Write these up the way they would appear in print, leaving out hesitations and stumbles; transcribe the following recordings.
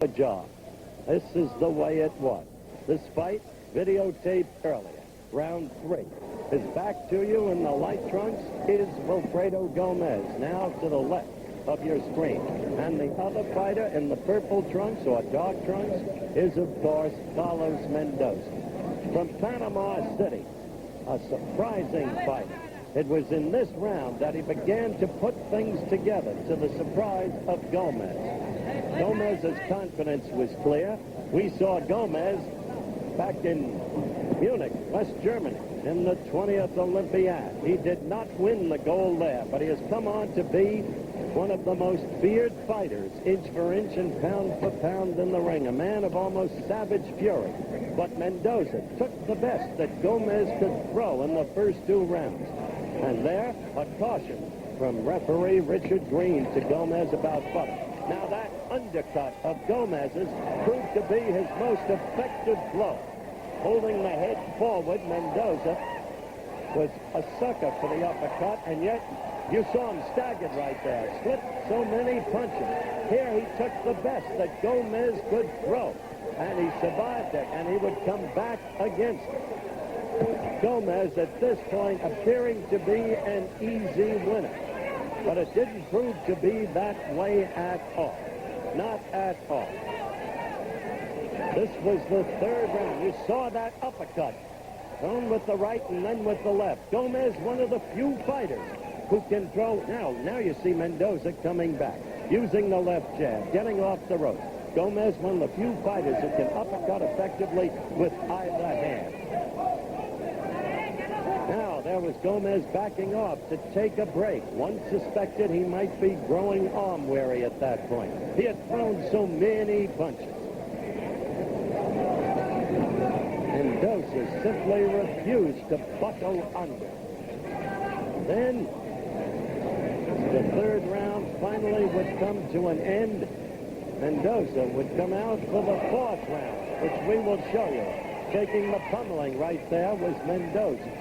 the job. This is the way it was. This fight, videotaped earlier. Round 3. His back to you in the light trunks is Wilfredo Gómez, now to the left of your screen. And the other fighter in the purple trunks or dark trunks is, of course, Carlos Mendoza. From Panama City, a surprising fighter. It was in this round that he began to put things together to the surprise of Gómez. Gómez's confidence was clear. We saw Gómez back in Munich, West Germany, in the 20th Olympiad. He did not win the gold there, but he has come on to be one of the most feared fighters, inch for inch and pound for pound in the ring, a man of almost savage fury. But Mendoza took the best that Gómez could throw in the first 2 rounds. And there, a caution from referee Richard Green to Gómez about butter. Now that undercut of Gómez's proved to be his most effective blow. Holding the head forward, Mendoza was a sucker for the uppercut, and yet you saw him staggered right there. Slipped so many punches. Here he took the best that Gómez could throw, and he survived it, and he would come back against it. Gómez at this point appearing to be an easy winner. But it didn't prove to be that way at all. Not at all. This was the 3rd round. You saw that uppercut. Thrown with the right and then with the left. Gómez, one of the few fighters who can throw. Now you see Mendoza coming back. Using the left jab. Getting off the ropes. Gómez, one of the few fighters who can uppercut effectively with either hand. Now, there was Gómez backing off to take a break. One suspected he might be growing arm weary at that point. He had thrown so many punches. Mendoza simply refused to buckle under. Then, the 3rd round finally would come to an end. Mendoza would come out for the 4th round, which we will show you. Taking the pummeling right there was Mendoza.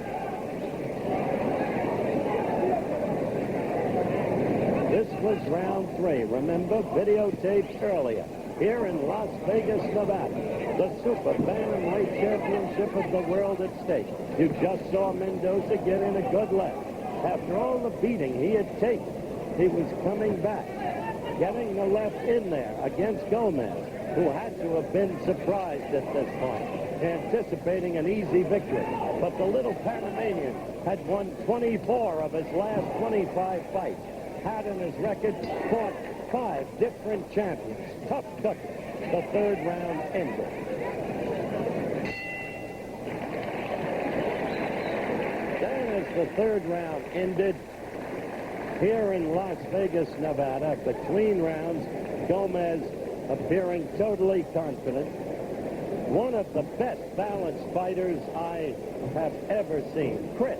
This was round 3. Remember, videotaped earlier. Here in Las Vegas, Nevada. The Super Bantamweight Championship of the world at stake. You just saw Mendoza get in a good left. After all the beating he had taken, he was coming back. Getting the left in there against Gómez, who had to have been surprised at this point, anticipating an easy victory. But the little Panamanian had won 24 of his last 25 fights. Had in his record fought 5 different champions. Tough cookie. The 3rd round ended. Then as the 3rd round ended, here in Las Vegas, Nevada, between rounds, Gómez appearing totally confident. One of the best balanced fighters I have ever seen. Chris,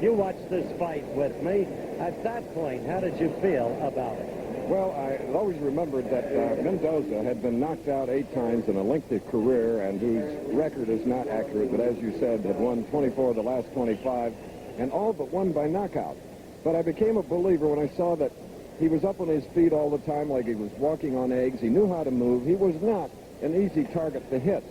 you watched this fight with me. At that point, how did you feel about it? Well, I always remembered that Mendoza had been knocked out 8 times in a lengthy career and whose record is not accurate, but as you said, had won 24 of the last 25 and all but won by knockout. But I became a believer when I saw that he was up on his feet all the time like he was walking on eggs. He knew how to move. He was not an easy target to hit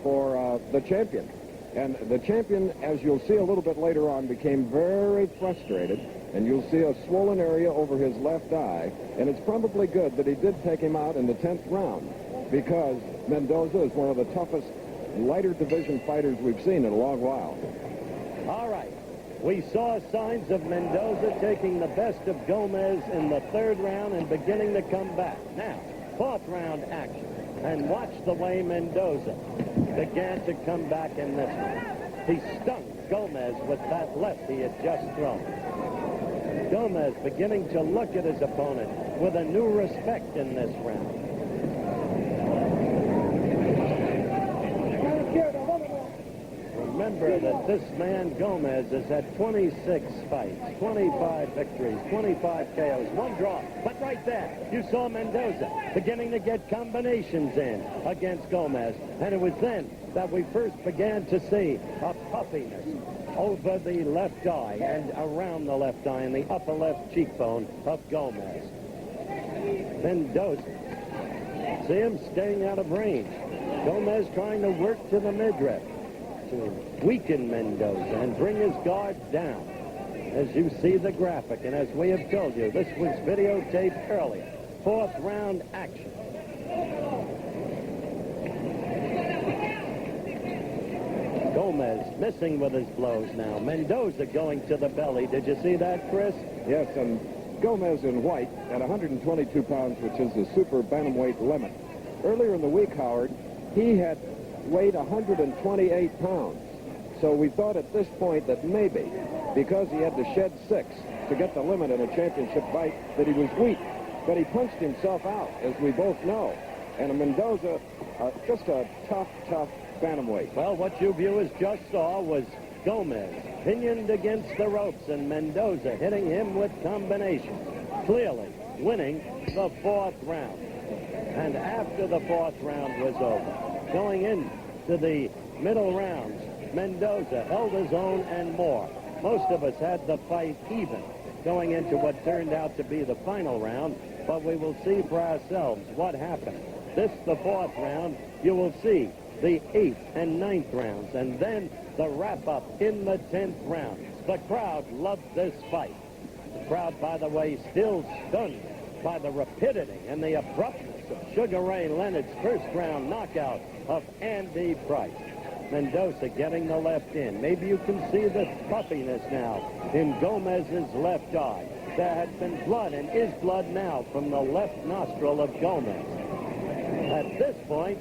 for the champion. And the champion, as you'll see a little bit later on, became very frustrated. And you'll see a swollen area over his left eye. And it's probably good that he did take him out in the 10th round, because Mendoza is one of the toughest lighter division fighters we've seen in a long while. All right. We saw signs of Mendoza taking the best of Gómez in the 3rd round and beginning to come back. Now, 4th round action. And watch the way Mendoza began to come back in this one. He stung Gómez with that left he had just thrown. Gómez beginning to look at his opponent with a new respect in this round. Remember that this man, Gómez, has had 26 fights, 25 victories, 25 KOs, 1 draw. But right there, you saw Mendoza beginning to get combinations in against Gómez. And it was then that we first began to see a puffiness over the left eye and around the left eye and the upper left cheekbone of Gómez. Mendoza see him staying out of range. Gómez trying to work to the midriff to weaken Mendoza and bring his guard down. As you see the graphic, and as we have told you, this was videotaped earlier. Fourth round action. Gómez missing with his blows now. Mendoza going to the belly. Did you see that, Chris? Yes, and Gómez in white at 122 pounds, which is the super bantamweight limit. Earlier in the week, Howard, he had weighed 128 pounds. So we thought at this point that maybe, because he had to shed 6 to get the limit in a championship fight, that he was weak. But he punched himself out, as we both know. And Mendoza, just a tough bantamweight. Well, what you viewers just saw was Gómez pinioned against the ropes and Mendoza hitting him with combinations, clearly winning the fourth round. And after the fourth round was over, going into the middle rounds, Mendoza held his own and more. Most of us had the fight even going into what turned out to be the final round, but we will see for ourselves what happened. This, the fourth round, you will see the 8th and 9th rounds, and then the wrap-up in the 10th round. The crowd loved this fight. The crowd, by the way, still stunned by the rapidity and the abruptness of Sugar Ray Leonard's first-round knockout of Andy Price. Mendoza getting the left in. Maybe you can see the puffiness now in Gómez's left eye. There had been blood and is blood now from the left nostril of Gómez. At this point,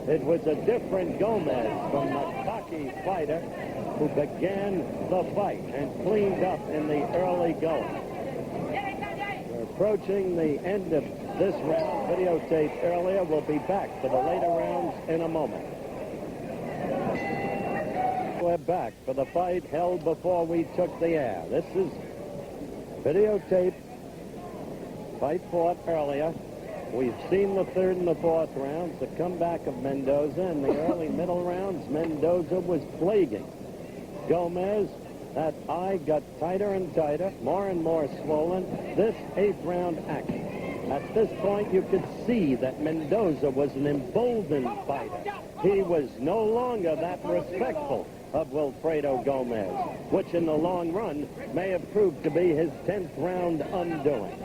it was a different Gómez from the cocky fighter who began the fight and cleaned up in the early going. We're approaching the end of this round, videotaped earlier. We'll be back for the later rounds in a moment. We're back for the fight held before we took the air. This is videotaped fight fought earlier. We've seen the third and the fourth rounds, the comeback of Mendoza. In the early middle rounds, Mendoza was plaguing Gómez. That eye got tighter and tighter, more and more swollen. This 8th round action. At this point, you could see that Mendoza was an emboldened fighter. He was no longer that respectful of Wilfredo Gómez, which in the long run may have proved to be his 10th round undoing.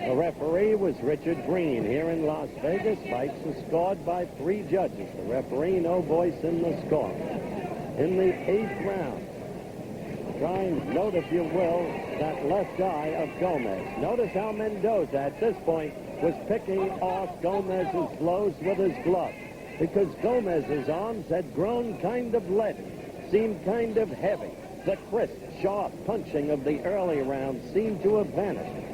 The referee was Richard Green here in Las Vegas. Fights were scored by 3 judges. The referee, no voice in the score. In the 8th round, try and note, if you will, that left eye of Gómez. Notice how Mendoza, at this point, was picking off Gómez's blows with his glove, because Gómez's arms had grown kind of leaden, seemed kind of heavy. The crisp, sharp punching of the early rounds seemed to have vanished.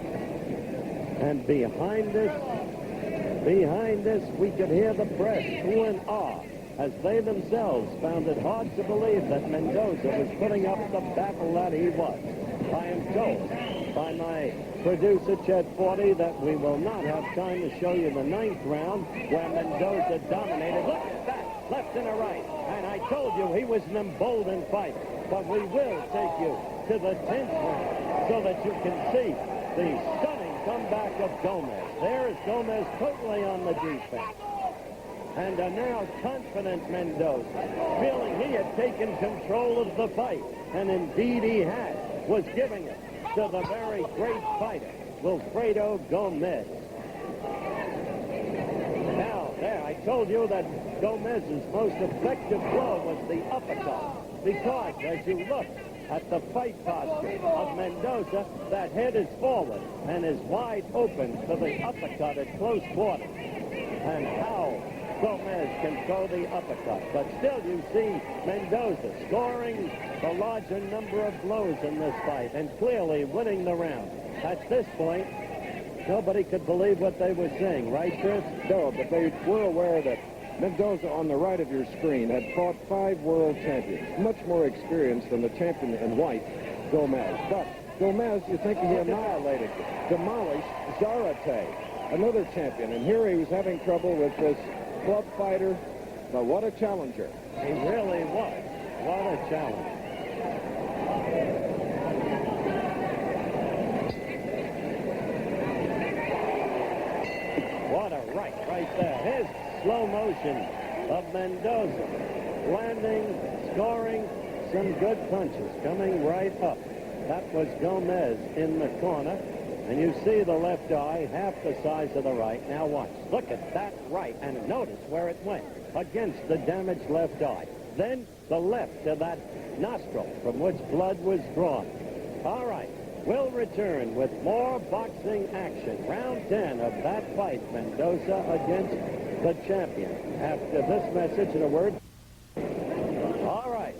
And behind us, we could hear the press ooh and ah, as they themselves found it hard to believe that Mendoza was putting up the battle that he was. I am told by my producer, Chet Forty, that we will not have time to show you the 9th round, where Mendoza dominated. Look at that, left and a right. And I told you he was an emboldened fighter. But we will take you to the 10th round so that you can see the stunning comeback of Gómez. There is Gómez totally on the defense. And a now confident Mendoza, feeling he had taken control of the fight, and indeed he had, was giving it to the very great fighter, Wilfredo Gómez. Now, there, I told you that Gómez's most effective blow was the uppercut, because as you look at the fight posture of Mendoza, that head is forward and is wide open for the uppercut at close quarters. And how Gómez can throw the uppercut. But still, you see Mendoza scoring the larger number of blows in this fight and clearly winning the round. At this point, nobody could believe what they were seeing, right, Chris? No, but they were aware that Mendoza, on the right of your screen, had fought 5 world champions, much more experienced than the champion in white, Gómez. But Gómez, you think he annihilated, demolished Zarate, another champion. And here he was having trouble with this club fighter, but what a challenger. He really was. What a challenge. What a right there. Here's slow motion of Mendoza. Landing, scoring some good punches, coming right up. That was Gómez in the corner. And you see the left eye, half the size of the right. Now watch. Look at that right, and notice where it went. Against the damaged left eye. Then the left to that nostril from which blood was drawn. All right. We'll return with more boxing action. Round 10 of that fight, Mendoza against the champion. After this message and a word. All right.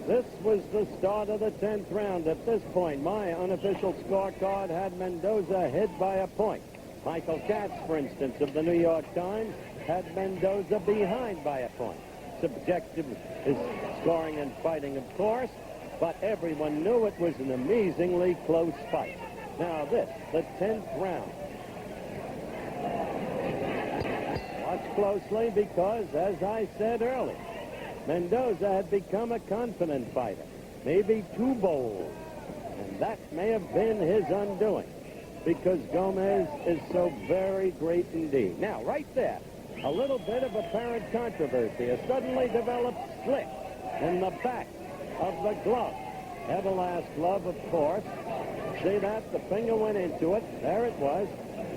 This was the start of the 10th round. At this point, my unofficial scorecard had Mendoza hit by a point. Michael Katz, for instance, of the New York Times, had Mendoza behind by a point. Subjective is scoring and fighting, of course, but everyone knew it was an amazingly close fight. Now this, the 10th round. Watch closely because, as I said earlier, Mendoza had become a confident fighter, maybe too bold, and that may have been his undoing because Gómez is so very great indeed. Now, right there, a little bit of apparent controversy. A suddenly developed slit in the back of the glove. Everlast glove, of course. See that? The finger went into it. There it was.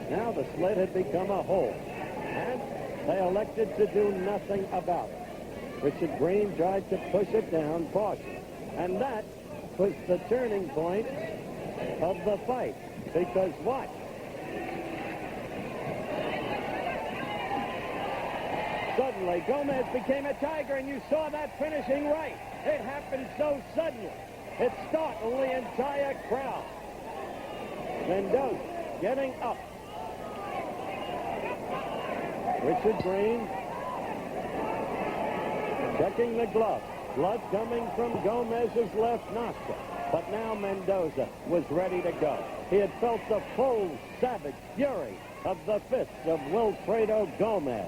Now the slit had become a hole, and they elected to do nothing about it. Richard Green tried to push it down partially. And that was the turning point of the fight. Because what? Suddenly, Gómez became a tiger, and you saw that finishing right. It happened so suddenly. It startled the entire crowd. Mendoza getting up. Richard Green checking the glove. Blood coming from Gómez's left nostril. But now Mendoza was ready to go. He had felt the full, savage fury of the fists of Wilfredo Gómez.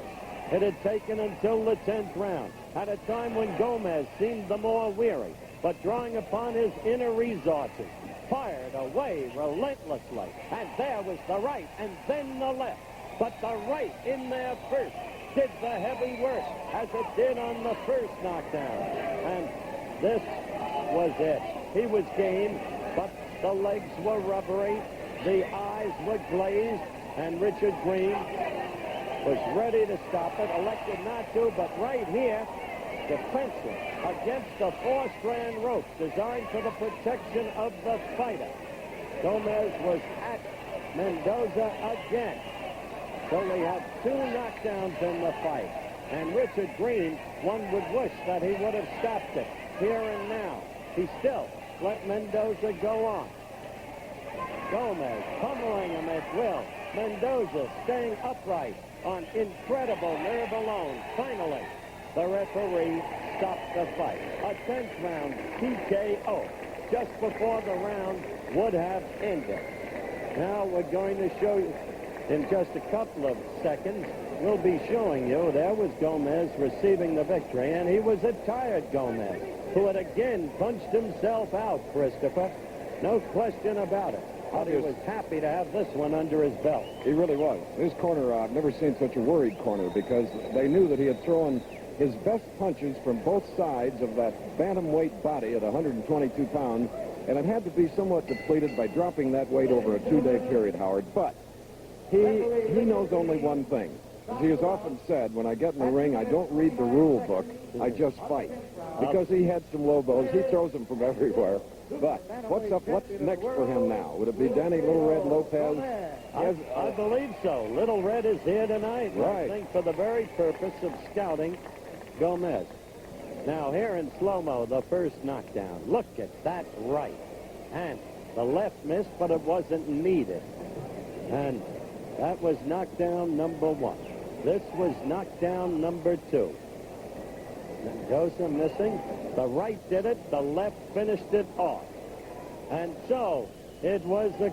It had taken until the 10th round, at a time when Gómez seemed the more weary, but drawing upon his inner resources, fired away relentlessly. And there was the right, and then the left. But the right in there first did the heavy work, as it did on the first knockdown. And this was it. He was game, but the legs were rubbery, the eyes were glazed, and Richard Green was ready to stop it, elected not to, but right here, defensive against the 4-strand rope designed for the protection of the fighter. Gómez was at Mendoza again. So they had 2 knockdowns in the fight. And Richard Green, one would wish that he would have stopped it here and now. He still let Mendoza go on. Gómez pummeling him at will. Mendoza staying upright on incredible nerve alone. Finally, the referee stopped the fight. A 10th round TKO just before the round would have ended. Now we're going to show you in just a couple of seconds. We'll be showing you there was Gómez receiving the victory, and he was a tired Gómez who had again punched himself out, Christopher. No question about it. But he was happy to have this one under his belt. He really was. His corner, I've never seen such a worried corner because they knew that he had thrown his best punches from both sides of that bantamweight body at 122 pounds, and it had to be somewhat depleted by dropping that weight over a 2-day period, Howard. But he knows only one thing. As he has often said, when I get in the ring, I don't read the rule book, I just fight. Because he had some low blows. He throws them from everywhere. But what's next for him now? Would it be Danny Little Red Lopez? I believe so. Little Red is here tonight, right. I think, for the very purpose of scouting Gómez. Now, here in slow-mo, the first knockdown. Look at that right. And the left missed, but it wasn't needed. And that was knockdown number 1. This was knockdown number 2. Mendoza missing. The right did it. The left finished it off. And so it was a